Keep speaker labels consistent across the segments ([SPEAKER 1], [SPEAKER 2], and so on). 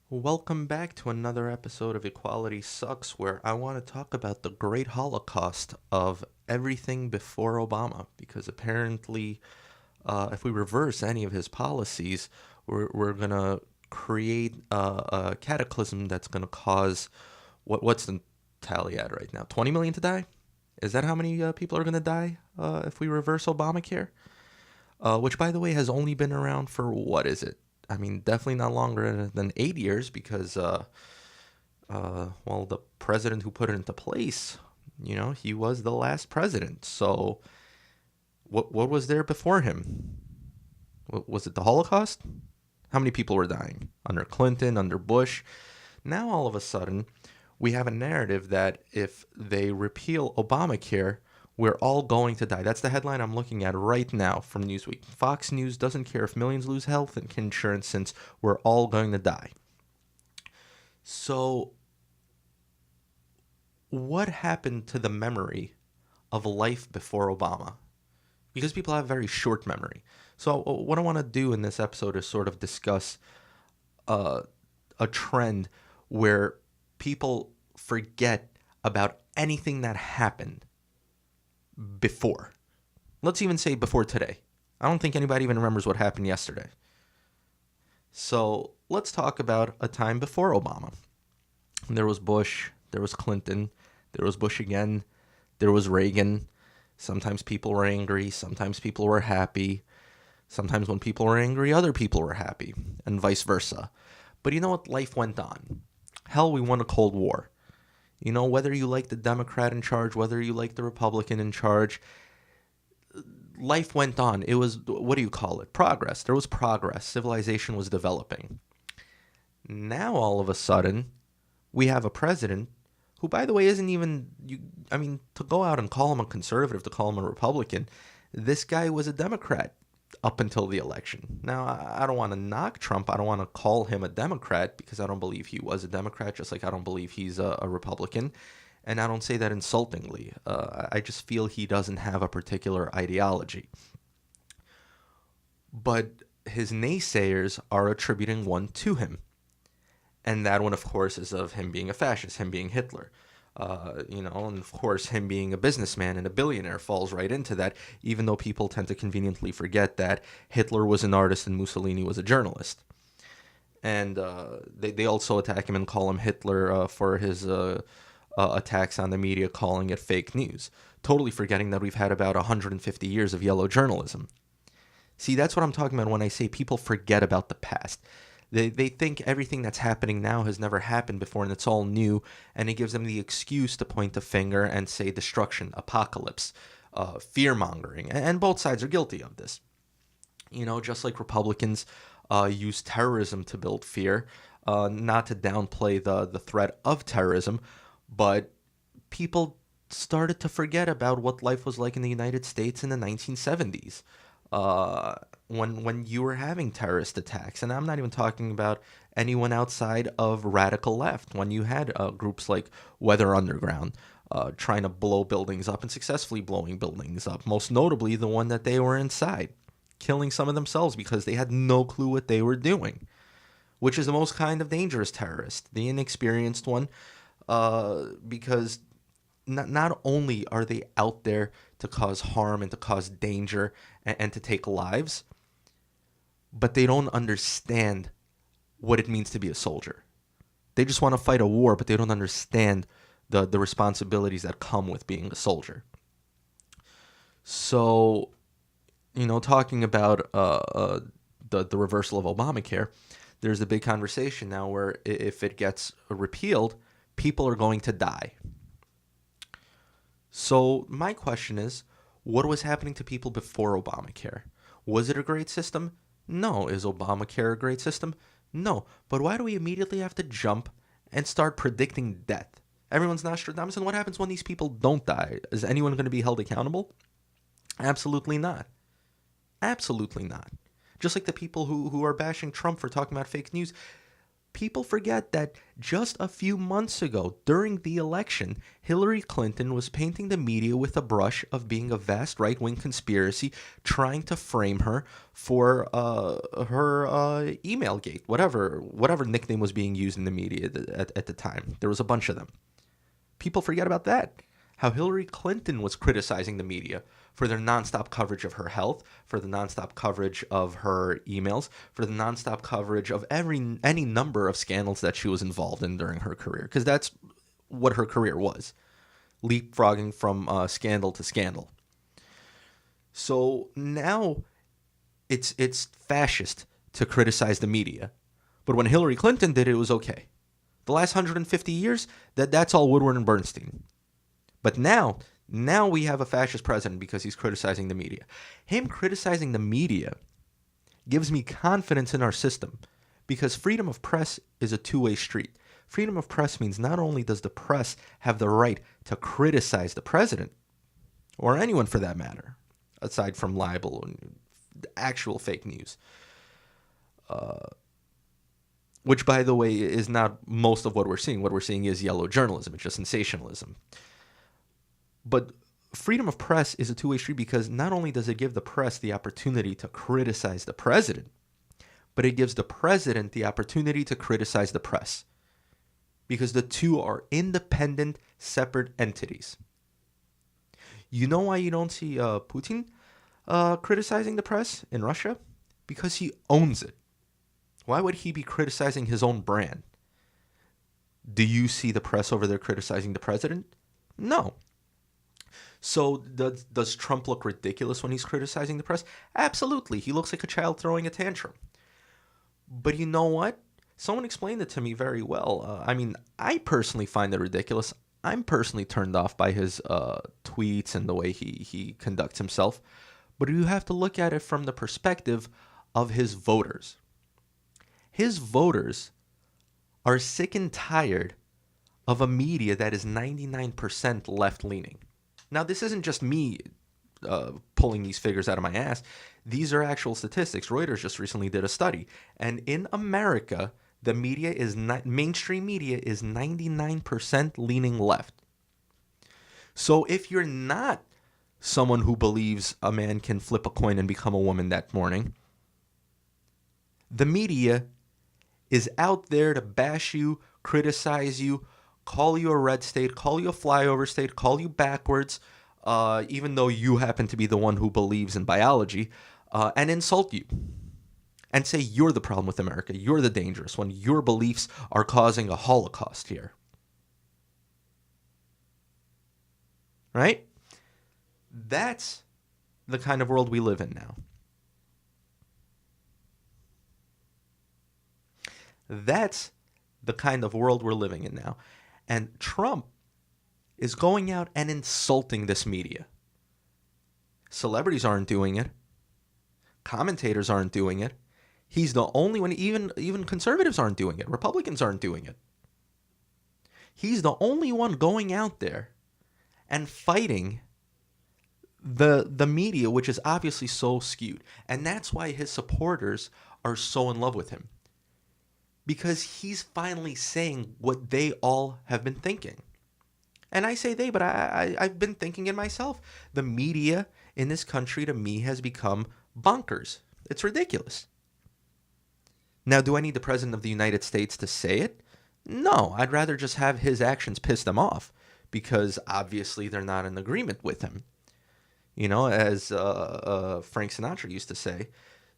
[SPEAKER 1] Welcome back to another episode of Equality Sucks, where I want to talk about the great Holocaust of everything before Obama. Because apparently, if we reverse any of his policies, we're going to create a cataclysm that's going to cause what's the tally at right now? 20 million to die? Is that how many people are going to die if we reverse Obamacare? Which, by the way, has only been around for what is it? I mean, definitely not longer than 8 years because, well, the president who put it into place, he was the last president. So, what was there before him? Was it the Holocaust? How many people were dying under Clinton, under Bush? Now, all of a sudden, we have a narrative that if they repeal Obamacare, we're all going to die. That's the headline I'm looking at right now from Newsweek. Fox News doesn't care if millions lose health insurance since we're all going to die. So, what happened to the memory of life before Obama? Because people have very short memory. So, what I want to do in this episode is sort of discuss uh, a trend where people forget about anything that happened before. Let's even say before today. I don't think anybody even remembers what happened yesterday. So let's talk about a time before Obama. There was Bush, there was Clinton, there was Bush again, there was Reagan. Sometimes people were angry, sometimes people were happy. Sometimes when people were angry, other people were happy, and vice versa. But you know what? Life went on. Hell, we won a Cold War. Whether you like the Democrat in charge, whether you like the Republican in charge, life went on. It was, what do you call it? Progress. There was progress. Civilization was developing. Now, all of a sudden, we have a president who, by the way, isn't even, to go out and call him a conservative, to call him a Republican, this guy was a Democrat up until the election. Now, I don't want to knock Trump. I don't want to call him a Democrat because I don't believe he was a Democrat, just like I don't believe he's a Republican. And I don't say that insultingly. I just feel he doesn't have a particular ideology. But his naysayers are attributing one to him. And that one, of course, is of him being a fascist, him being Hitler. And of course, him being a businessman and a billionaire falls right into that, even though people tend to conveniently forget that Hitler was an artist and Mussolini was a journalist. And they also attack him and call him Hitler for his attacks on the media, calling it fake news, totally forgetting that we've had about 150 years of yellow journalism. See, that's what I'm talking about when I say people forget about the past. They think everything that's happening now has never happened before and it's all new, and it gives them the excuse to point the finger and say destruction, apocalypse, fear-mongering, and both sides are guilty of this. Just like Republicans use terrorism to build fear, not to downplay the threat of terrorism, but people started to forget about what life was like in the United States in the 1970s. When you were having terrorist attacks, and I'm not even talking about anyone outside of radical left, when you had groups like Weather Underground trying to blow buildings up and successfully blowing buildings up, most notably the one that they were inside, killing some of themselves because they had no clue what they were doing, which is the most kind of dangerous terrorist, the inexperienced one, because not only are they out there to cause harm and to cause danger and to take lives, but they don't understand what it means to be a soldier. They just want to fight a war, but they don't understand the responsibilities that come with being a soldier. So, talking about the reversal of Obamacare, there's a big conversation now where if it gets repealed, people are going to die. So my question is, what was happening to people before Obamacare? Was it a great system? No. Is Obamacare a great system? No. But why do we immediately have to jump and start predicting death? Everyone's Nostradamus, and what happens when these people don't die? Is anyone going to be held accountable? Absolutely not. Absolutely not. Just like the people who are bashing Trump for talking about fake news, People forget that just a few months ago, during the election, Hillary Clinton was painting the media with a brush of being a vast right-wing conspiracy, trying to frame her for her email gate, whatever nickname was being used in the media at the time. There was a bunch of them. People forget about that. How Hillary Clinton was criticizing the media for their nonstop coverage of her health, for the nonstop coverage of her emails, for the nonstop coverage of any number of scandals that she was involved in during her career, because that's what her career was, leapfrogging from scandal to scandal. So now it's fascist to criticize the media, but when Hillary Clinton did it, it was okay. The last 150 years, that's all Woodward and Bernstein. But now we have a fascist president because he's criticizing the media. Him criticizing the media gives me confidence in our system, because freedom of press is a two-way street. Freedom of press means not only does the press have the right to criticize the president, or anyone for that matter, aside from libel and actual fake news, which, by the way, is not most of what we're seeing. What we're seeing is yellow journalism. It's just sensationalism. But freedom of press is a two-way street, because not only does it give the press the opportunity to criticize the president, but it gives the president the opportunity to criticize the press, because the two are independent, separate entities. You know why you don't see Putin criticizing the press in Russia? Because he owns it. Why would he be criticizing his own brand? Do you see the press over there criticizing the president? No. So does Trump look ridiculous when he's criticizing the press? Absolutely. He looks like a child throwing a tantrum. But you know what? Someone explained it to me very well. I personally find it ridiculous. I'm personally turned off by his tweets and the way he conducts himself. But you have to look at it from the perspective of his voters. His voters are sick and tired of a media that is 99% left-leaning. Now, this isn't just me pulling these figures out of my ass. These are actual statistics. Reuters just recently did a study. And in America, the media mainstream media is 99% leaning left. So if you're not someone who believes a man can flip a coin and become a woman that morning, the media is out there to bash you, criticize you, call you a red state, call you a flyover state, call you backwards, even though you happen to be the one who believes in biology, and insult you. And say you're the problem with America, you're the dangerous one, your beliefs are causing a Holocaust here. Right? That's the kind of world we live in now. That's the kind of world we're living in now. And Trump is going out and insulting this media. Celebrities aren't doing it. Commentators aren't doing it. He's the only one. Even conservatives aren't doing it. Republicans aren't doing it. He's the only one going out there and fighting the media, which is obviously so skewed. And that's why his supporters are so in love with him. Because he's finally saying what they all have been thinking. And I say they, but I've been thinking it myself. The media in this country, to me, has become bonkers. It's ridiculous. Now, do I need the President of the United States to say it? No, I'd rather just have his actions piss them off, because obviously they're not in agreement with him. You know, as Frank Sinatra used to say,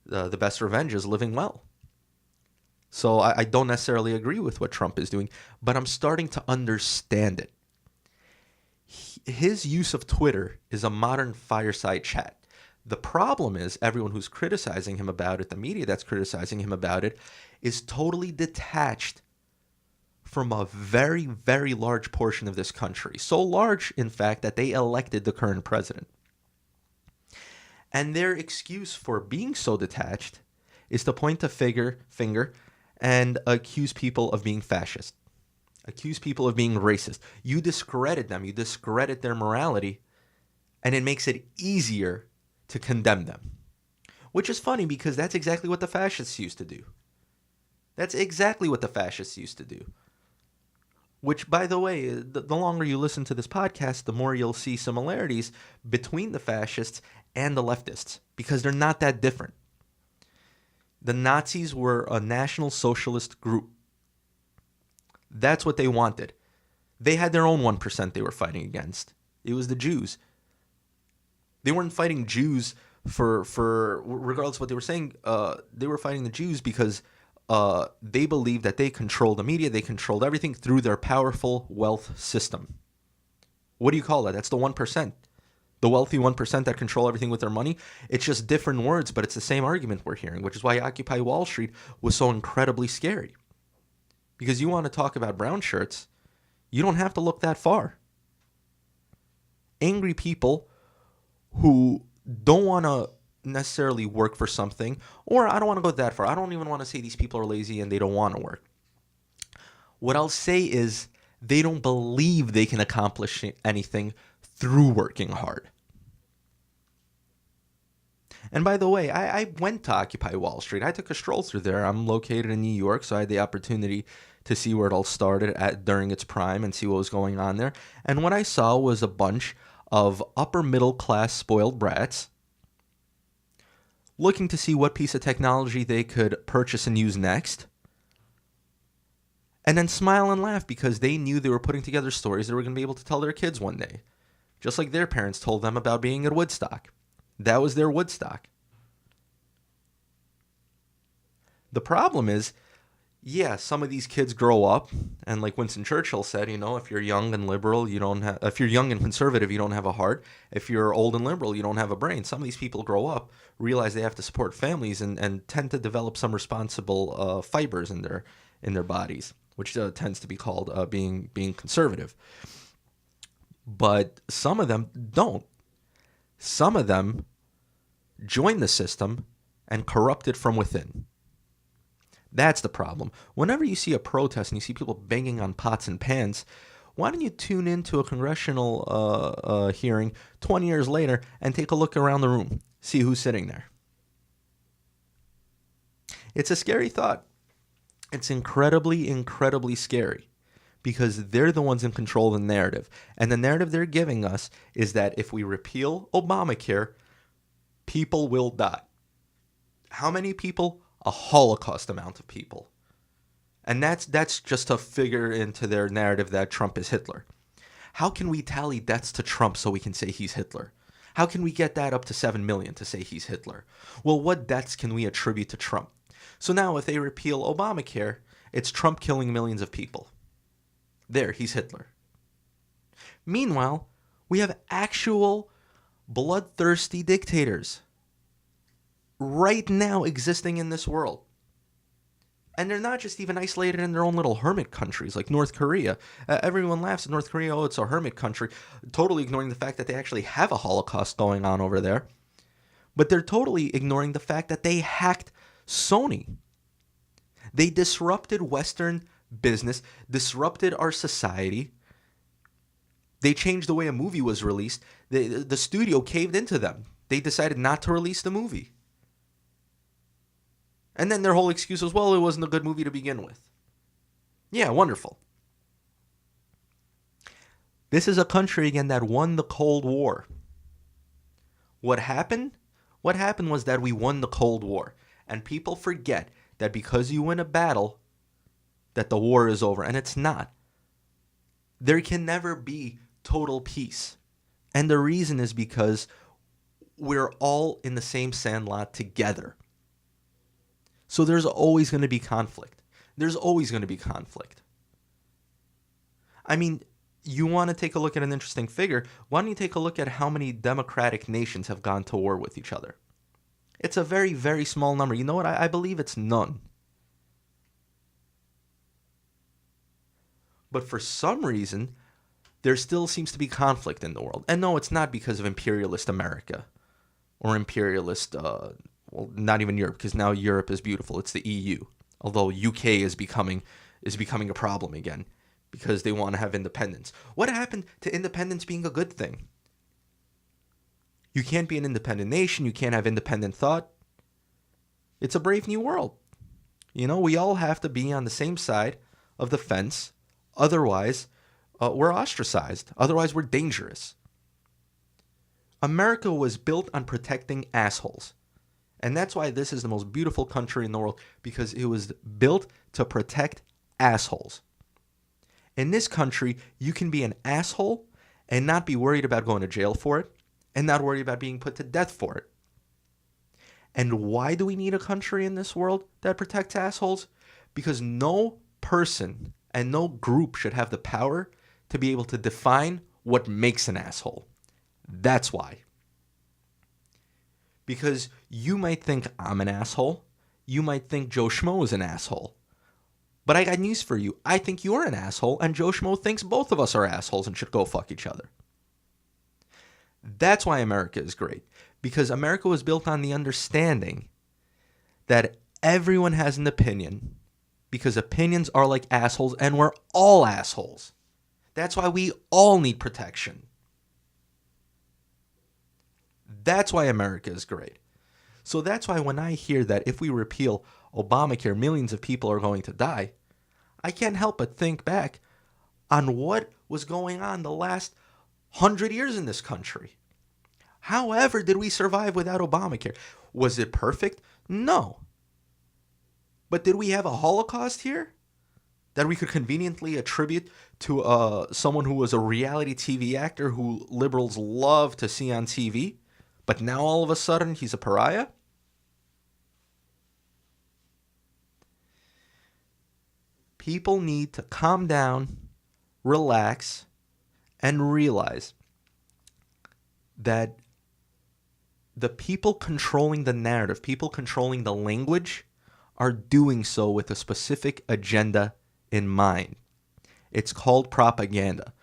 [SPEAKER 1] the best revenge is living well. So I don't necessarily agree with what Trump is doing, but I'm starting to understand it. His use of Twitter is a modern fireside chat. The problem is everyone who's criticizing him about it, the media that's criticizing him about it, is totally detached from a very, very large portion of this country. So large, in fact, that they elected the current president. And their excuse for being so detached is to point a finger and accuse people of being fascist, accuse people of being racist. You discredit them, you discredit their morality, and it makes it easier to condemn them. Which is funny, because that's exactly what the fascists used to do. That's exactly what the fascists used to do. Which, by the way, the longer you listen to this podcast, the more you'll see similarities between the fascists and the leftists, because they're not that different. The Nazis were a National Socialist group. That's what they wanted. They had their own 1% they were fighting against. It was the Jews. They weren't fighting Jews for regardless of what they were saying, they were fighting the Jews because they believed that they controlled the media, they controlled everything through their powerful wealth system. What do you call that? That's the 1%. The wealthy 1% that control everything with their money. It's just different words, but it's the same argument we're hearing, which is why Occupy Wall Street was so incredibly scary. Because you want to talk about brown shirts, you don't have to look that far. Angry people who don't want to necessarily work for something, or I don't want to go that far. I don't even want to say these people are lazy and they don't want to work. What I'll say is they don't believe they can accomplish anything through working hard. And by the way, I went to Occupy Wall Street. I took a stroll through there. I'm located in New York, so I had the opportunity to see where it all started during its prime and see what was going on there. And what I saw was a bunch of upper middle class spoiled brats looking to see what piece of technology they could purchase and use next, and then smile and laugh because they knew they were putting together stories they were going to be able to tell their kids one day, just like their parents told them about being at Woodstock. That was their Woodstock. The problem is, yeah, some of these kids grow up, and like Winston Churchill said, if you're young and liberal, if you're young and conservative, you don't have a heart. If you're old and liberal, you don't have a brain. Some of these people grow up, realize they have to support families, and tend to develop some responsible fibers in their bodies, which tends to be called being conservative. But some of them don't. Some of them join the system and corrupt it from within. That's the problem. Whenever you see a protest and you see people banging on pots and pans, why don't you tune into a congressional hearing 20 years later and take a look around the room, see who's sitting there? It's a scary thought. It's incredibly, incredibly scary because they're the ones in control of the narrative. And the narrative they're giving us is that if we repeal Obamacare, people will die. How many people? A Holocaust amount of people. And that's just to figure into their narrative that Trump is Hitler. How can we tally deaths to Trump so we can say he's Hitler? How can we get that up to 7 million to say he's Hitler? Well, what deaths can we attribute to Trump? So now if they repeal Obamacare, it's Trump killing millions of people. There, he's Hitler. Meanwhile, we have actual bloodthirsty dictators right now existing in this world. And they're not just even isolated in their own little hermit countries like North Korea. Everyone laughs at North Korea, oh, it's a hermit country, totally ignoring the fact that they actually have a Holocaust going on over there. But they're totally ignoring the fact that they hacked Sony. They disrupted Western business, disrupted our society. They changed the way a movie was released. The studio caved into them. They decided not to release the movie. And then their whole excuse was, well, it wasn't a good movie to begin with. Yeah, wonderful. This is a country, again, that won the Cold War. What happened? What happened was that we won the Cold War. And people forget that because you win a battle, that the war is over. And it's not. There can never be total peace. And the reason is because we're all in the same sandlot together. So there's always going to be conflict. There's always going to be conflict. I mean, you want to take a look at an interesting figure. Why don't you take a look at how many democratic nations have gone to war with each other? It's a very, very small number. You know what? I believe it's none. But for some reason, there still seems to be conflict in the world. And no, it's not because of imperialist America or imperialist well, not even Europe, because now Europe is beautiful. It's the EU. Although UK is becoming a problem again because they want to have independence. What happened to independence being a good thing? You can't be an independent nation. You can't have independent thought. It's a brave new world. We all have to be on the same side of the fence. Otherwise, we're ostracized. Otherwise, we're dangerous. America was built on protecting assholes. And that's why this is the most beautiful country in the world, because it was built to protect assholes. In this country, you can be an asshole and not be worried about going to jail for it, and not worried about being put to death for it. And why do we need a country in this world that protects assholes? Because no person and no group should have the power to be able to define what makes an asshole. That's why. Because you might think I'm an asshole. You might think Joe Schmo is an asshole. But I got news for you. I think you're an asshole, and Joe Schmo thinks both of us are assholes and should go fuck each other. That's why America is great. Because America was built on the understanding that everyone has an opinion, because opinions are like assholes, and we're all assholes. That's why we all need protection. That's why America is great. So that's why when I hear that if we repeal Obamacare, millions of people are going to die, I can't help but think back on what was going on the last 100 years in this country. However, did we survive without Obamacare? Was it perfect? No. But did we have a Holocaust here that we could conveniently attribute to someone who was a reality TV actor who liberals love to see on TV, but now all of a sudden he's a pariah? People need to calm down, relax, and realize that the people controlling the narrative, people controlling the language, are doing so with a specific agenda in mind. It's called propaganda.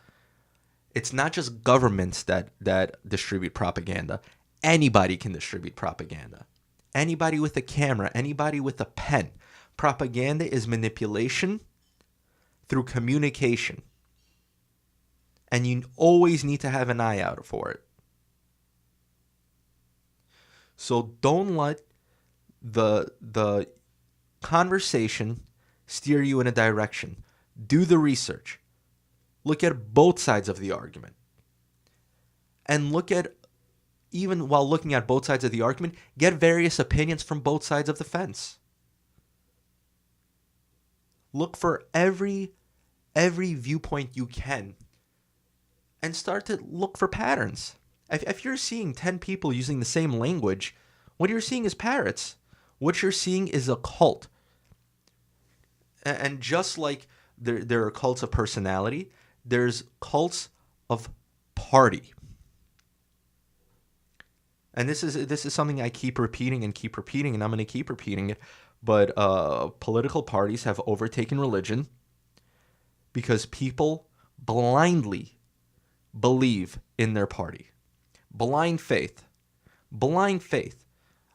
[SPEAKER 1] It's not just governments that distribute propaganda. Anybody can distribute propaganda. Anybody with a camera, anybody with a pen. Propaganda is manipulation through communication. And you always need to have an eye out for it. So don't let the conversation steer you in a direction. Do the research. Look at both sides of the argument. And even while looking at both sides of the argument, get various opinions from both sides of the fence. Look for every viewpoint you can and start to look for patterns. If you're seeing 10 people using the same language, what you're seeing is parrots. What you're seeing is a cult. And just like there are cults of personality, there's cults of party. And this is something I keep repeating, and I'm going to keep repeating it. But political parties have overtaken religion because people blindly believe in their party. Blind faith. Blind faith.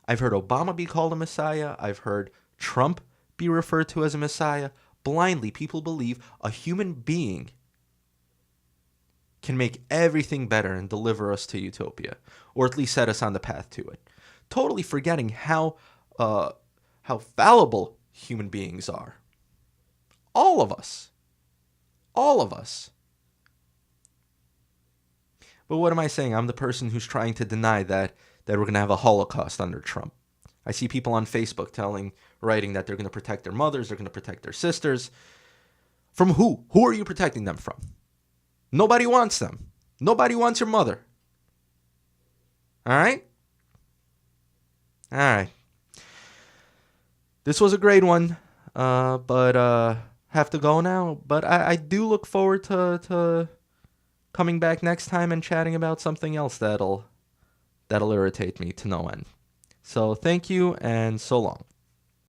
[SPEAKER 1] I've heard Obama be called a messiah. I've heard Trump be referred to as a messiah. Blindly, people believe a human being can make everything better and deliver us to utopia, or at least set us on the path to it. Totally forgetting how fallible human beings are. All of us. All of us. But what am I saying? I'm the person who's trying to deny that we're going to have a Holocaust under Trump. I see people on Facebook writing that they're going to protect their mothers, they're going to protect their sisters. From who? Who are you protecting them from? Nobody wants them. Nobody wants your mother. All right? All right. This was a great one, but have to go now. But I do look forward to coming back next time and chatting about something else that'll irritate me to no end. So thank you, and so long.